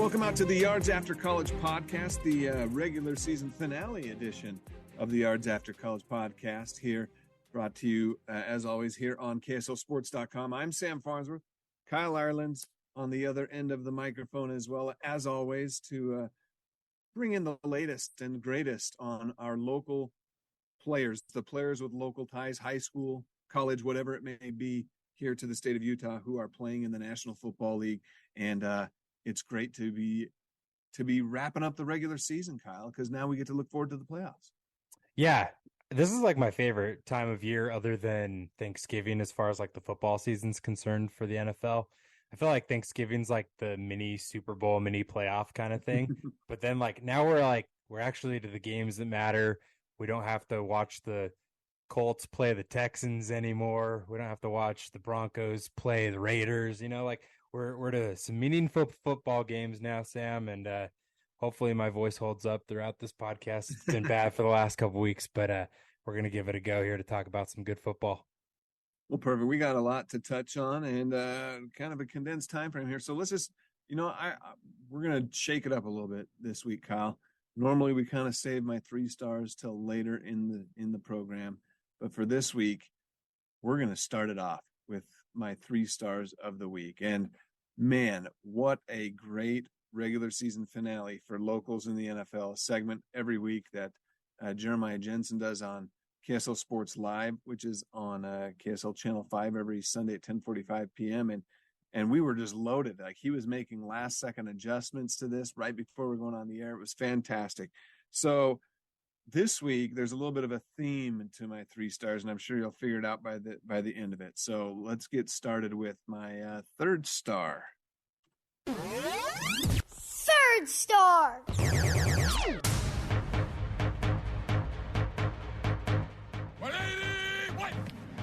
Welcome out to the Yards After College podcast, the regular season finale edition of the Yards After College podcast here, brought to you, as always, here on KSLSports.com. I'm Sam Farnsworth. Kyle Ireland's on the other end of the microphone as well, as always, to bring in the latest and greatest on our local players, the players with local ties, high school, college, whatever it may be, here to the state of Utah who are playing in the National Football League. And it's great to be wrapping up the regular season, Kyle, because now we get to look forward to the playoffs. Yeah, this is like my favorite time of year other than Thanksgiving as far as like the football season's concerned for the NFL. I feel like Thanksgiving's like the mini Super Bowl, mini playoff kind of thing. But then like now we're actually to the games that matter. We don't have to watch the Colts play the Texans anymore. We don't have to watch the Broncos play the Raiders. You know, like we're to some meaningful football games now, Sam, and hopefully my voice holds up throughout this podcast. It's been bad for the last couple of weeks, but we're going to give it a go here to talk about some good football. Well, perfect. We got a lot to touch on and kind of a condensed time frame here. So let's just, we're going to shake it up a little bit this week, Kyle. Normally we kind of save my 3 stars till later in the program, but for this week, we're going to start it off with my 3 stars of the week. And man, what a great regular season finale for locals in the NFL, a segment every week that Jeremiah Jensen does on KSL Sports Live, which is on KSL Channel 5 every Sunday at 10:45 p.m. And we were just loaded. Like, he was making last-second adjustments to this right before we were going on the air. It was fantastic. So this week, there's a little bit of a theme to my 3 stars, and I'm sure you'll figure it out by the end of it. So let's get started with my 3rd star. 3rd star.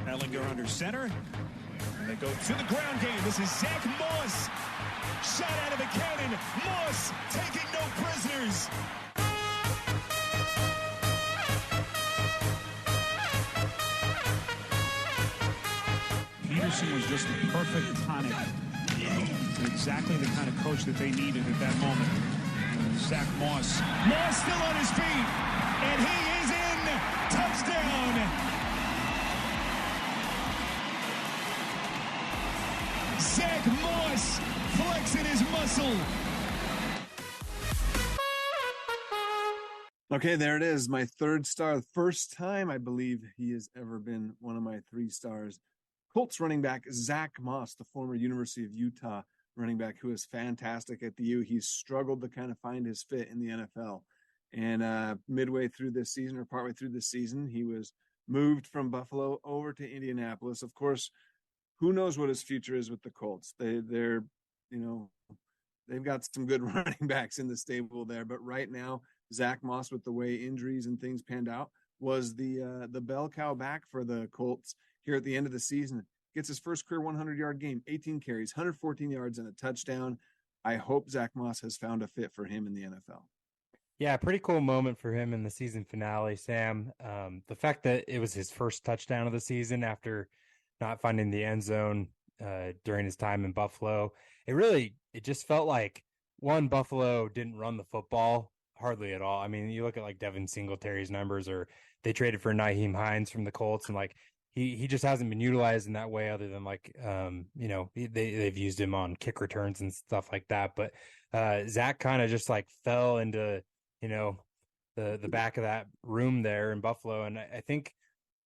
Ellinger under center. And they go to the ground game. This is Zach Moss. Shot out of a cannon. Moss taking no prisoners. Peterson was just the perfect tonic. Exactly the kind of coach that they needed at that moment. Zach Moss. Moss still on his feet. And he is in. Touchdown. Zach Moss flexing his muscle. Okay, there it is. My 3rd star. The first time I believe he has ever been one of my 3 stars. Colts running back Zach Moss, the former University of Utah running back who is fantastic at the U. He's struggled to kind of find his fit in the NFL. And midway through this season, or partway through this season, he was moved from Buffalo over to Indianapolis. Of course, who knows what his future is with the Colts? They've got some good running backs in the stable there, but right now, Zach Moss, with the way injuries and things panned out, was the bell cow back for the Colts here at the end of the season. Gets his first career 100-yard game, 18 carries, 114 yards, and a touchdown. I hope Zach Moss has found a fit for him in the NFL. Yeah, pretty cool moment for him in the season finale, Sam. The fact that it was his first touchdown of the season after not finding the end zone during his time in Buffalo. It just felt like, one, Buffalo didn't run the football hardly at all. I mean, you look at like Devin Singletary's numbers, or they traded for Nyheim Hines from the Colts, and like he just hasn't been utilized in that way other than like, they've used him on kick returns and stuff like that. But Zach kind of just like fell into, the back of that room there in Buffalo. And I think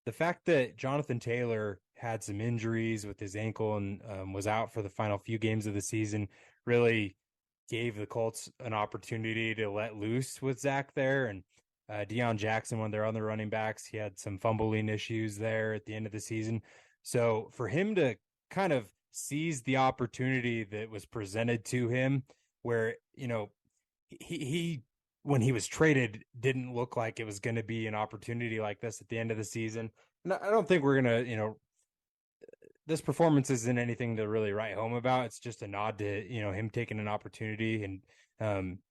the fact that Jonathan Taylor had some injuries with his ankle and was out for the final few games of the season really gave the Colts an opportunity to let loose with Zach there. And Deion Jackson, one of their other running backs, he had some fumbling issues there at the end of the season. So for him to kind of seize the opportunity that was presented to him, where, he when he was traded, didn't look like it was going to be an opportunity like this at the end of the season. And I don't think we're going to, this performance isn't anything to really write home about. It's just a nod to, him taking an opportunity and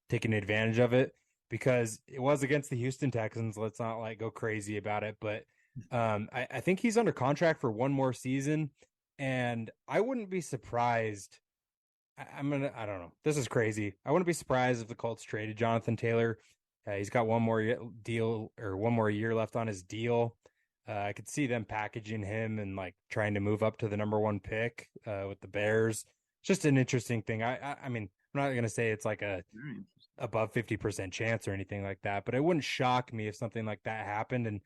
taking advantage of it, because it was against the Houston Texans. Let's not go crazy about it. But I think he's under contract for one more season, and I wouldn't be surprised I don't know. This is crazy. I wouldn't be surprised if the Colts traded Jonathan Taylor. He's got one more year left on his deal. I could see them packaging him and like trying to move up to the number 1 pick with the Bears. Just an interesting thing. I mean, I'm not going to say it's like a above 50% chance or anything like that, but it wouldn't shock me if something like that happened. And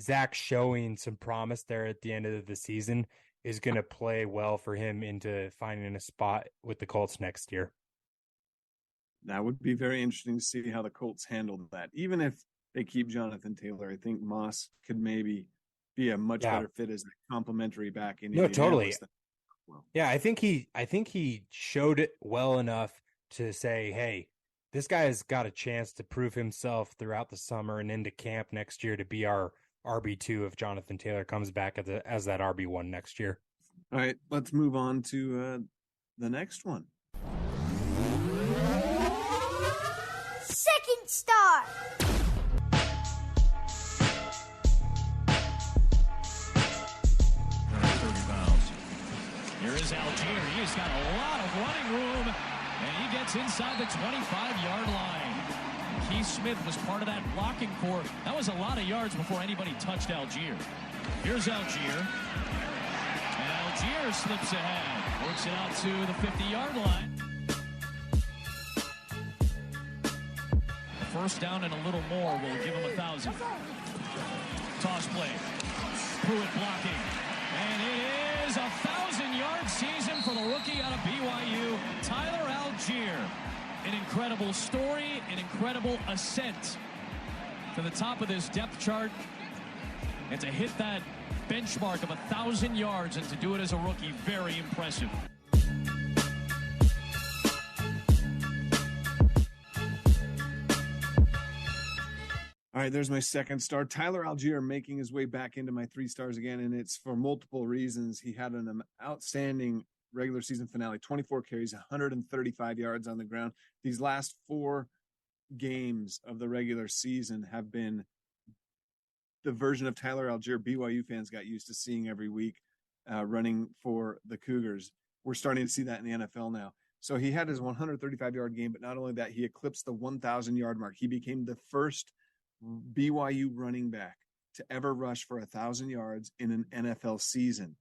Zach showing some promise there at the end of the season is going to play well for him into finding a spot with the Colts next year. That would be very interesting to see how the Colts handle that. Even if they keep Jonathan Taylor, I think Moss could maybe be a much better fit as a complimentary back in totally. Well. Yeah, I think he showed it well enough to say, hey, this guy has got a chance to prove himself throughout the summer and into camp next year to be our RB2 if Jonathan Taylor comes back as that RB1 next year. All right, let's move on to the next one. Second star. Here is Algier. He's got a lot of running room, and he gets inside the 25-yard line. Keith Smith was part of that blocking core. That was a lot of yards before anybody touched Algier. Here's Algier. And Algier slips ahead. Works it out to the 50-yard line. A first down and a little more will give him 1,000. Toss play. Pruitt blocking. And it is a 1,000-yard season for the rookie out of BYU, Tyler Algier. An incredible story, an incredible ascent to the top of this depth chart. And to hit that benchmark of 1,000 yards and to do it as a rookie, very impressive. All right, there's my second star. Tyler Algier making his way back into my 3 stars again, and it's for multiple reasons. He had an outstanding regular season finale, 24 carries, 135 yards on the ground. These last 4 games of the regular season have been the version of Tyler Algier BYU fans got used to seeing every week running for the Cougars. We're starting to see that in the NFL now. So he had his 135-yard game, but not only that, he eclipsed the 1,000-yard mark. He became the first BYU running back to ever rush for 1,000 yards in an NFL season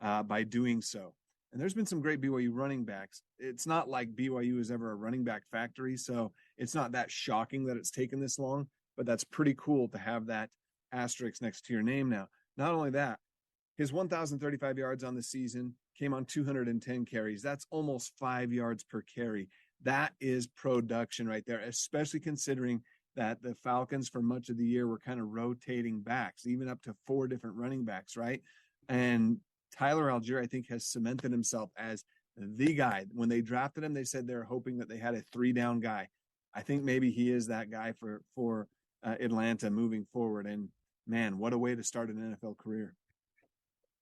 by doing so. And there's been some great BYU running backs. It's not like BYU is ever a running back factory, so it's not that shocking that it's taken this long, but that's pretty cool to have that asterisk next to your name now. Not only that, his 1,035 yards on the season came on 210 carries. That's almost 5 yards per carry. That is production right there, especially considering that the Falcons for much of the year were kind of rotating backs, even up to 4 different running backs, right? And Tyler Algier, I think, has cemented himself as the guy. When they drafted him, they said they're hoping that they had a 3-down guy. I think maybe he is that guy for Atlanta moving forward. And man, what a way to start an NFL career.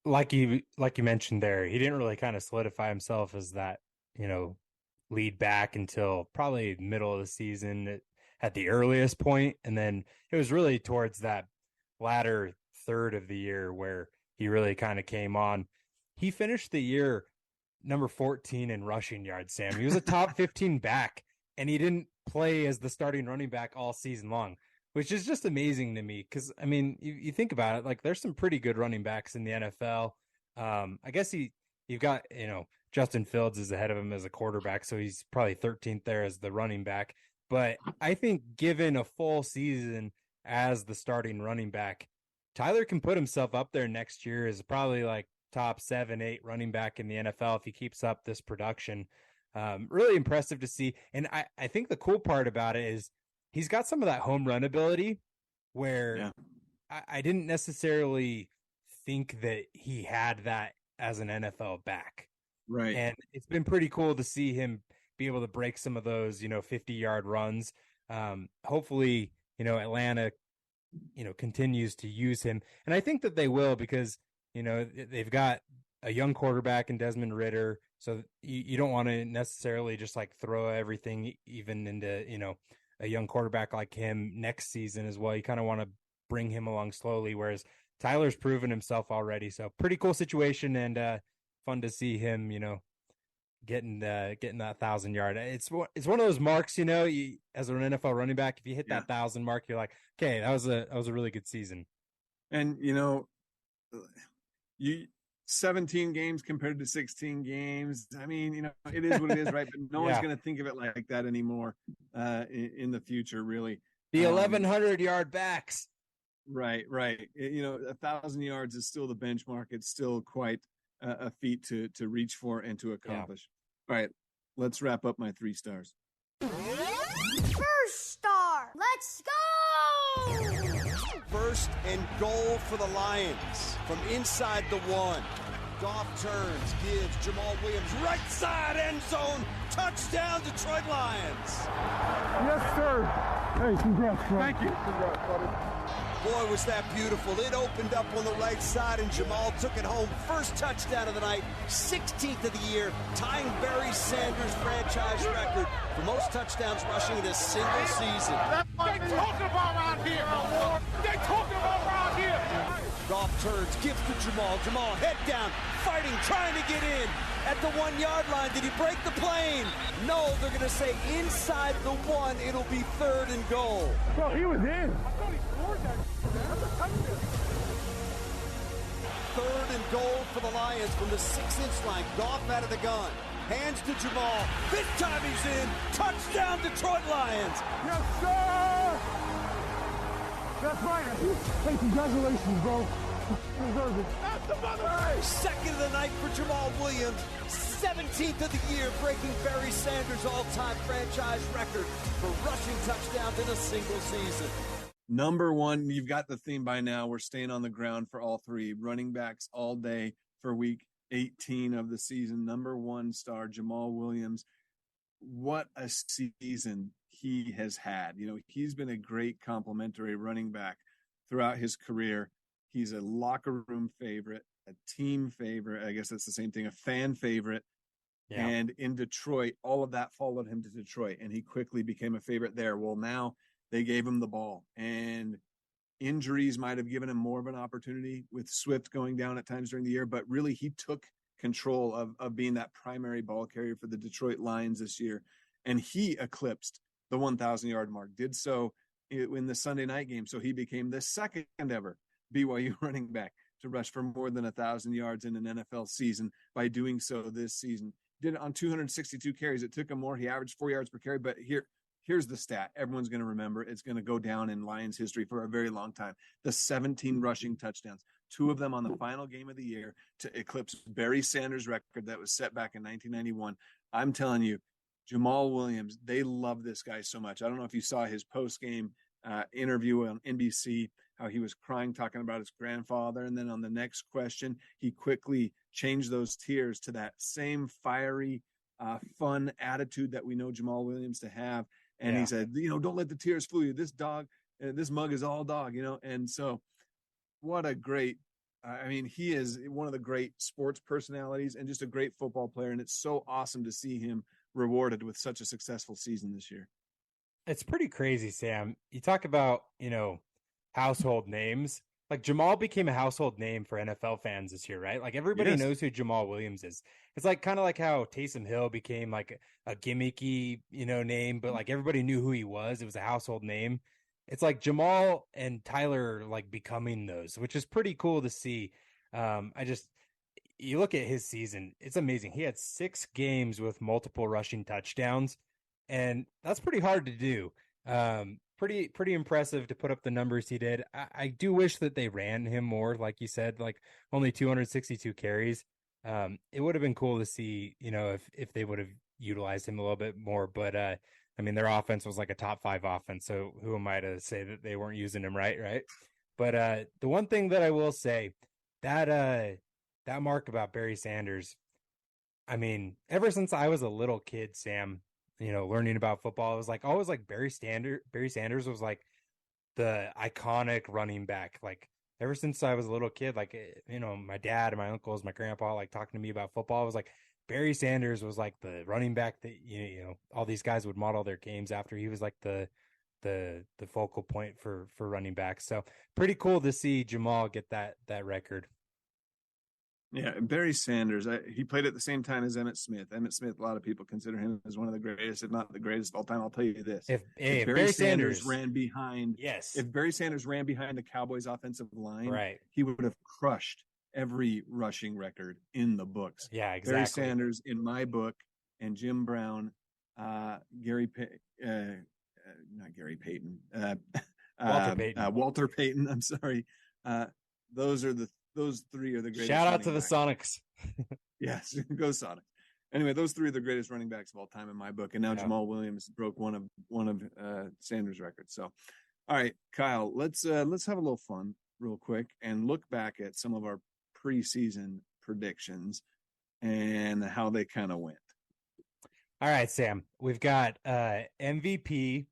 Like you mentioned there, he didn't really kind of solidify himself as that, lead back until probably middle of the season at the earliest point. And then it was really towards that latter third of the year where he really kind of came on. He finished the year number 14 in rushing yards, Sam. He was a top 15 back, and he didn't play as the starting running back all season long, which is just amazing to me. Because, I mean, you think about it, like there's some pretty good running backs in the NFL. I guess you've got, Justin Fields is ahead of him as a quarterback, so he's probably 13th there as the running back. But I think given a full season as the starting running back, Tyler can put himself up there next year as probably like top 7, 8 running back in the NFL if he keeps up this production. Really impressive to see. And I think the cool part about it is he's got some of that home run ability where I didn't necessarily think that he had that as an NFL back. Right. And it's been pretty cool to see him be able to break some of those, 50-yard runs. Hopefully, Atlanta, continues to use him. And I think that they will because, they've got a young quarterback in Desmond Ridder. So you don't want to necessarily just like throw everything even into, a young quarterback like him next season as well. You kind of want to bring him along slowly, whereas Tyler's proven himself already. So pretty cool situation and fun to see him, getting that 1,000-yard. It's one of those marks, you know, as an NFL running back, if you hit that 1,000 mark, you're like, okay, that was a really good season. And you know, 17 games compared to 16 games. I mean, you know, it is what it is, right? But no one's going to think of it like that anymore in the future, really. The 1,100-yard backs. Right. You know, 1,000 yards is still the benchmark. It's still quite a feat to reach for and to accomplish. All right, let's wrap up my 3 stars. First star. Let's go! First and goal for the Lions from inside the 1. Goff turns, gives Jamal Williams right side end zone. Touchdown, Detroit Lions. Yes, sir. Hey, congrats, bro. Thank you. Congrats, buddy. Boy, was that beautiful. It opened up on the right side, and Jamal took it home. First touchdown of the night, 16th of the year, tying Barry Sanders' franchise record for most touchdowns rushing in a single season. They talking about around here. They talking about around here. Goff turns, gives to Jamal. Jamal head down, fighting, trying to get in. At the 1-yard line, did he break the plane? No, they're going to say inside the 1, it'll be 3rd and goal. Bro, he was in. I thought he scored that. That's a touchdown. 3rd and goal for the Lions from the 6-inch line. Goff out of the gun. Hands to Jamal. This time he's in. Touchdown, Detroit Lions. Yes, sir. That's right. Hey, congratulations, bro. You deserve it. That's the mother. Second of the night for Jamal Williams. 17th of the year, breaking Barry Sanders' all-time franchise record for rushing touchdowns in a single season. Number 1, you've got the theme by now. We're staying on the ground for all 3 running backs all day for week 18 of the season. Number 1 star, Jamal Williams. What a season he has had. You know, he's been a great complimentary running back throughout his career. He's a locker room favorite, a team favorite. I guess that's the same thing, a fan favorite. Yeah. And in Detroit, all of that followed him to Detroit, and he quickly became a favorite there. Well, now they gave him the ball, and injuries might have given him more of an opportunity with Swift going down at times during the year, but really he took control of being that primary ball carrier for the Detroit Lions this year. And he eclipsed the 1,000-yard mark, did so in the Sunday night game. So he became the second ever BYU running back to rush for more than 1,000 yards in an NFL season by doing so this season. Did it on 262 carries. It took him more. He averaged 4 yards per carry, but here's the stat everyone's going to remember. It's going to go down in Lions history for a very long time. The 17 rushing touchdowns, 2 of them on the final game of the year to eclipse Barry Sanders' record that was set back in 1991. I'm telling you, Jamal Williams, they love this guy so much. I don't know if you saw his post-game interview on NBC, how he was crying, talking about his grandfather. And then on the next question, he quickly changed those tears to that same fiery, fun attitude that we know Jamal Williams to have. And he said, you know, don't let the tears fool you. This mug is all dog, you know? And so what a great, he is one of the great sports personalities and just a great football player. And it's so awesome to see him rewarded with such a successful season this year. It's pretty crazy, Sam. You talk about, you know, household names. Like Jamal became a household name for NFL fans this year, right? Like everybody knows who Jamal Williams is. It's like kind of like how Taysom Hill became like a gimmicky, you know, name, but like everybody knew who he was. It was a household name. It's like Jamal and Tyler like becoming those, which is pretty cool to see. You look at his season, it's amazing. He had 6 games with multiple rushing touchdowns, and that's pretty hard to do. Pretty impressive to put up the numbers he did. I do wish that they ran him more, like you said, like only 262 carries. It would have been cool to see, you know, if they would have utilized him a little bit more. But their offense was like a top 5 offense, so who am I to say that they weren't using him right? But the one thing that I will say, that mark about Barry Sanders, I mean, ever since I was a little kid, Sam, you know, learning about football, it was like always like Barry Sanders was like the iconic running back. Like ever since I was a little kid, like, you know, my dad and my uncles, my grandpa, like talking to me about football, it was like Barry Sanders was like the running back that, you know, all these guys would model their games after. He was like the focal point for running backs. So pretty cool to see Jamal get that record. Yeah, Barry Sanders. He played at the same time as Emmitt Smith. Emmitt Smith, a lot of people consider him as one of the greatest, if not the greatest of all time. I'll tell you this: If Barry Sanders ran behind, yes, if Barry Sanders ran behind the Cowboys' offensive line, right, he would have crushed every rushing record in the books. Yeah, exactly. Barry Sanders in my book, and Jim Brown, not Gary Payton, Walter Payton. I'm sorry. Those three are the greatest. Shout out to the backs. Sonics. Yes, go Sonics. Anyway, those three are the greatest running backs of all time in my book, and now Jamal Williams broke one of Sanders' records. So, all right, Kyle, let's have a little fun real quick and look back at some of our preseason predictions and how they kind of went. All right, Sam, we've got MVP.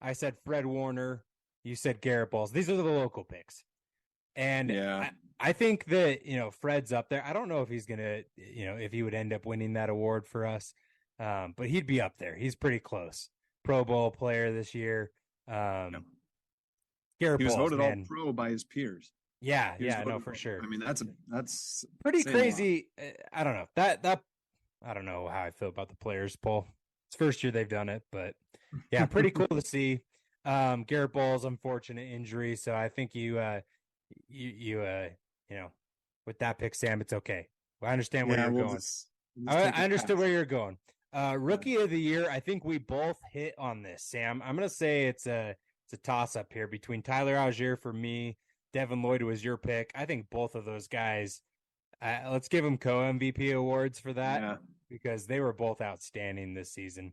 I said Fred Warner. You said Garrett Bowles. These are the local picks. And I think that, Fred's up there. I don't know if he's going to, if he would end up winning that award for us. But he'd be up there. He's pretty close. Pro Bowl player this year. Garrett he was Bowles, voted man. all pro by his peers. Yeah, no, for sure. I mean, that's pretty crazy. I don't know. That I don't know how I feel about the players poll. It's first year they've done it, but yeah, pretty cool to see. Garrett Bowles, unfortunate injury, so I think you with that pick, Sam, it's okay. I understand where you're going. I understood where you're going. Rookie of the year, I think we both hit on this, Sam. I'm gonna say it's a toss up here between Tyler Algier for me. Devin Lloyd was your pick. I think both of those guys, let's give them co-MVP awards for that because they were both outstanding this season.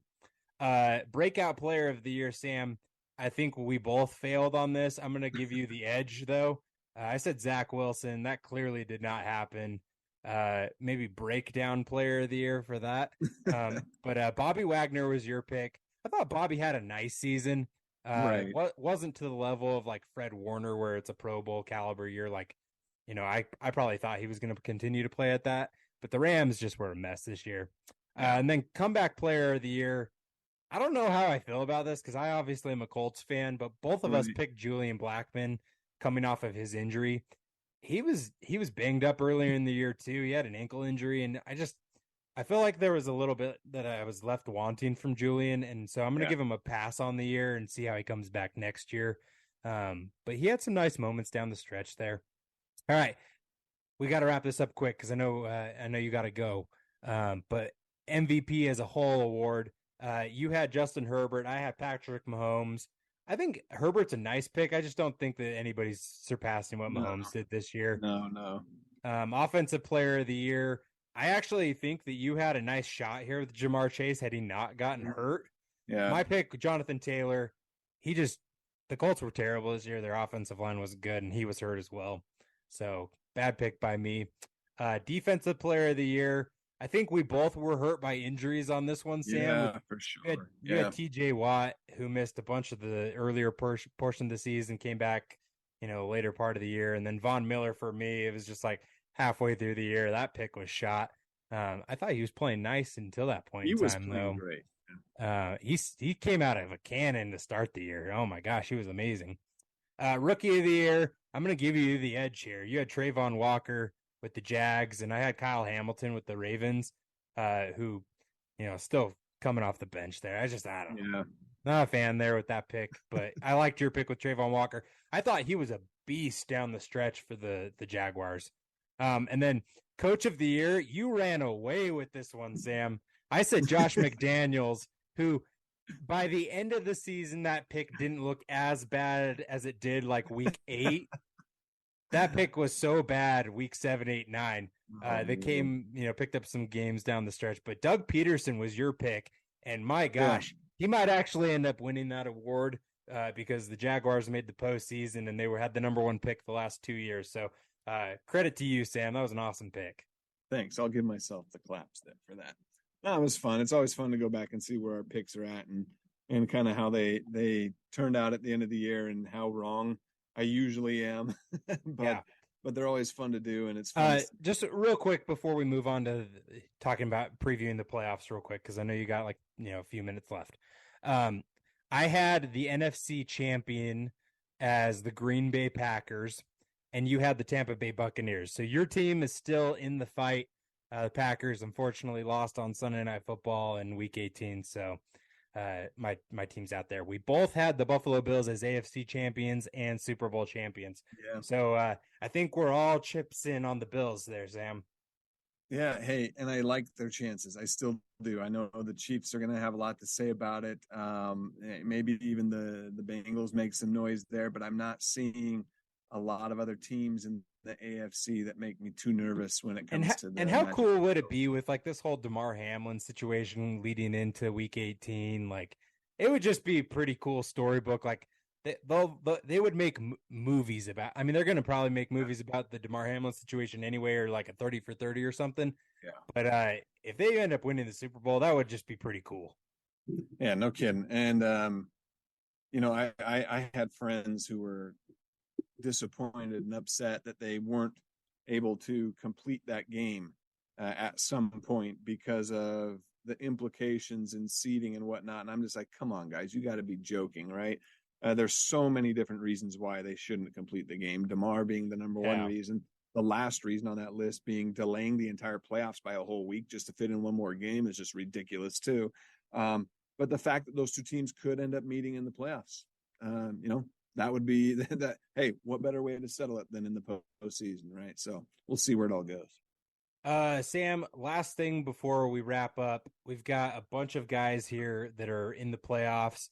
Breakout player of the year, Sam, I think we both failed on this. I'm going to give you the edge, though. I said Zach Wilson. That clearly did not happen. Maybe breakdown player of the year for that. But Bobby Wagner was your pick. I thought Bobby had a nice season. Right. Wasn't to the level of like Fred Warner where it's a Pro Bowl caliber year. Like, I probably thought he was going to continue to play at that, but the Rams just were a mess this year. And then comeback player of the year. I don't know how I feel about this because I obviously am a Colts fan, but both of us picked Julian Blackmon coming off of his injury. He was banged up earlier in the year too. He had an ankle injury, and I feel like there was a little bit that I was left wanting from Julian, and so I'm going to give him a pass on the year and see how he comes back next year. But he had some nice moments down the stretch there. All right, we got to wrap this up quick because I know you got to go. But MVP as a whole award, you had Justin Herbert. I had Patrick Mahomes. I think Herbert's a nice pick. I just don't think that anybody's surpassing what Mahomes did this year. No. Offensive player of the year. I actually think that you had a nice shot here with Jamar Chase had he not gotten hurt. Yeah. My pick, Jonathan Taylor. The Colts were terrible this year. Their offensive line was good, and he was hurt as well. So bad pick by me. Defensive player of the year. I think we both were hurt by injuries on this one, Sam. Yeah, for sure. You had TJ Watt, who missed a bunch of the earlier portion of the season, came back, later part of the year. And then Von Miller for me, it was just like halfway through the year, that pick was shot. I thought he was playing nice until that point in time, was playing great. He came out of a cannon to start the year. Oh my gosh, he was amazing. Rookie of the year, I'm going to give you the edge here. You had Trayvon Walker with the Jags, and I had Kyle Hamilton with the Ravens, who, still coming off the bench there. I don't know. Not a fan there with that pick, but I liked your pick with Trayvon Walker. I thought he was a beast down the stretch for the Jaguars. And then coach of the year, you ran away with this one, Sam. I said Josh McDaniels, who by the end of the season, that pick didn't look as bad as it did like week 8. That pick was so bad week 7, 8, 9. They came, picked up some games down the stretch. But Doug Peterson was your pick. And my gosh, he might actually end up winning that award because the Jaguars made the postseason and they had the number 1 pick the last 2 years. So credit to you, Sam. That was an awesome pick. Thanks. I'll give myself the claps there for that. No, it was fun. It's always fun to go back and see where our picks are at and kind of how they turned out at the end of the year and how wrong I usually am, but they're always fun to do, and it's fun. Just real quick before we move on to talking about previewing the playoffs real quick, because I know you got a few minutes left. I had the NFC champion as the Green Bay Packers, and you had the Tampa Bay Buccaneers. So your team is still in the fight. The Packers unfortunately lost on Sunday Night Football in Week 18, so my team's out there. We both had the Buffalo Bills as AFC champions and Super Bowl champions. Yeah. So I think we're all chips in on the Bills there, Sam. Yeah, hey, and I like their chances. I still do. I know the Chiefs are going to have a lot to say about it. Maybe even the Bengals make some noise there, but I'm not seeing a lot of other teams in the AFC that make me too nervous when it comes to the. And how cool would it be with like this whole DeMar Hamlin situation leading into Week 18? Like, it would just be a pretty cool storybook. Like, they would make movies about. I mean, they're going to probably make movies about the DeMar Hamlin situation anyway, or like a 30 for 30 or something. Yeah. But if they end up winning the Super Bowl, that would just be pretty cool. Yeah, no kidding. And I had friends who were disappointed and upset that they weren't able to complete that game at some point because of the implications in seeding and whatnot. And I'm just like, come on, guys, you got to be joking, right? There's so many different reasons why they shouldn't complete the game. DeMar being the number one reason. The last reason on that list being delaying the entire playoffs by a whole week just to fit in one more game is just ridiculous too. But the fact that those two teams could end up meeting in the playoffs, that would be that. Hey, what better way to settle it than in the postseason, right? So we'll see where it all goes. Sam, last thing before we wrap up, we've got a bunch of guys here that are in the playoffs.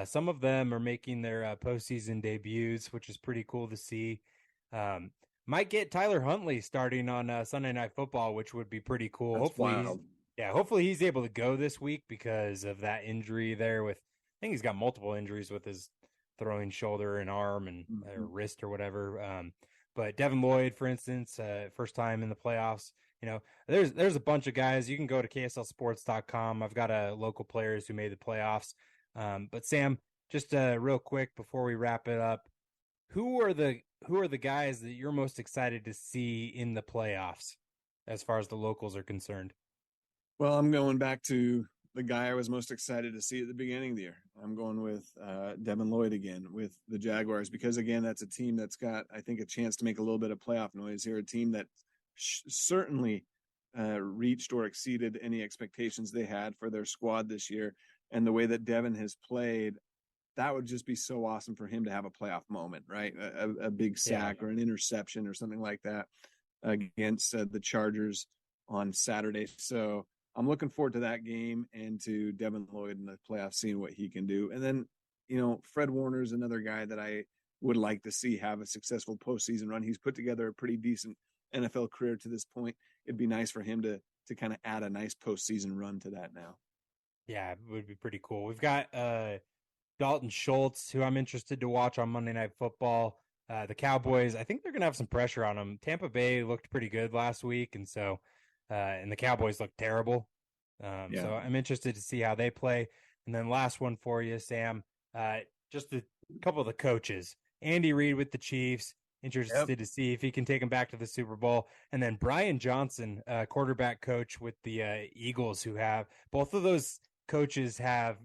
Some of them are making their postseason debuts, which is pretty cool to see. Might get Tyler Huntley starting on Sunday Night Football, which would be pretty cool. That's wild. Hopefully he's able to go this week because of that injury there. I think he's got multiple injuries with his throwing shoulder and arm and wrist or whatever. But Devin Lloyd, for instance, first time in the playoffs. There's a bunch of guys. You can go to KSLSports.com. I've got local players who made the playoffs. But Sam, just real quick before we wrap it up, who are the guys that you're most excited to see in the playoffs as far as the locals are concerned? Well, I'm going back to the guy I was most excited to see at the beginning of the year. I'm going with Devin Lloyd again with the Jaguars because, again, that's a team that's got, I think, a chance to make a little bit of playoff noise here, a team that certainly reached or exceeded any expectations they had for their squad this year. And the way that Devin has played, that would just be so awesome for him to have a playoff moment, right? A big sack or an interception or something like that against the Chargers on Saturday. So I'm looking forward to that game and to Devin Lloyd in the playoffs, seeing what he can do. And then, Fred Warner is another guy that I would like to see have a successful postseason run. He's put together a pretty decent NFL career to this point. It'd be nice for him to kind of add a nice postseason run to that now. Yeah, it would be pretty cool. We've got Dalton Schultz, who I'm interested to watch on Monday Night Football. The Cowboys, I think they're going to have some pressure on them. Tampa Bay looked pretty good last week, and so and the Cowboys looked terrible. So I'm interested to see how they play. And then last one for you, Sam, just a couple of the coaches. Andy Reid with the Chiefs, interested to see if he can take them back to the Super Bowl. And then Brian Johnson, quarterback coach with the Eagles, who have both of those coaches have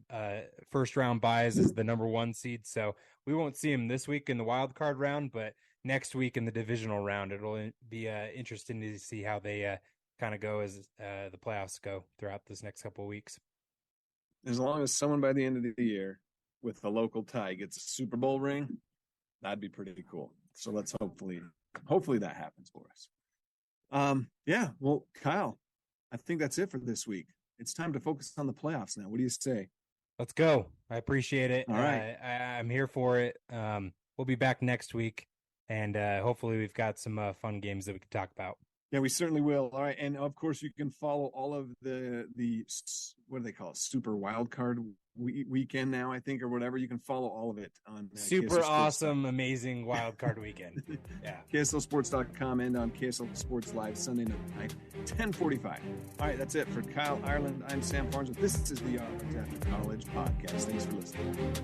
first round buys as the number one seed. So we won't see him this week in the wild card round, but next week in the divisional round, it'll be interesting to see how they kind of go as the playoffs go throughout this next couple of weeks. As long as someone by the end of the year with a local tie gets a Super Bowl ring, that'd be pretty cool. So let's hopefully that happens for us. Well, Kyle, I think that's it for this week. It's time to focus on the playoffs now. What do you say? Let's go. I appreciate it. All right. I'm here for it. We'll be back next week, and hopefully we've got some fun games that we can talk about. Yeah, we certainly will. All right. And of course, you can follow all of the what do they call it? Super wild card weekend now, I think, or whatever. You can follow all of it on super awesome, amazing wild card weekend. Yeah. KSLSports.com and on KSL Sports Live Sunday night, 10:45. All right. That's it for Kyle Ireland. I'm Sam Farnsworth. This is the Art After College podcast. Thanks for listening.